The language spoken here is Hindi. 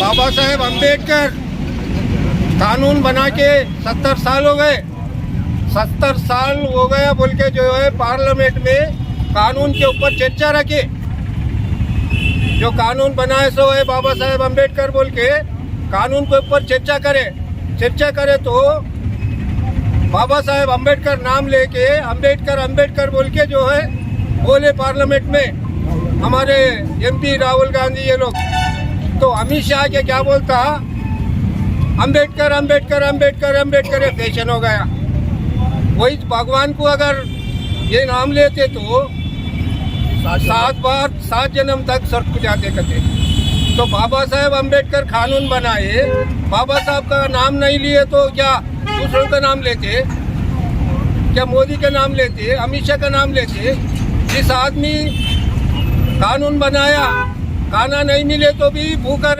बाबा साहेब अम्बेडकर कानून बना के 70 साल हो गए। 70 साल हो गया बोल के जो है पार्लियामेंट में कानून के ऊपर चर्चा रखे। जो कानून बनाए सो है बाबा साहेब अम्बेडकर बोल के कानून के ऊपर चर्चा करे तो बाबा साहेब अम्बेडकर नाम लेके अम्बेडकर बोल के जो है बोले पार्लियामेंट में हमारे MP राहुल गांधी ये लोग। तो अमित शाह के क्या बोलता, अम्बेडकर ये फैशन हो गया। वही भगवान को अगर ये नाम लेते तो 7 जन्म तक स्वर्ग जाते कहते। तो बाबा साहेब अम्बेडकर कानून बनाए, बाबा साहब का नाम नहीं लिए तो क्या दूसरों का नाम लेते? क्या मोदी का नाम लेते, अमित शाह का नाम लेते? जिस आदमी कानून बनाया खाना नहीं मिले तो भी भूखा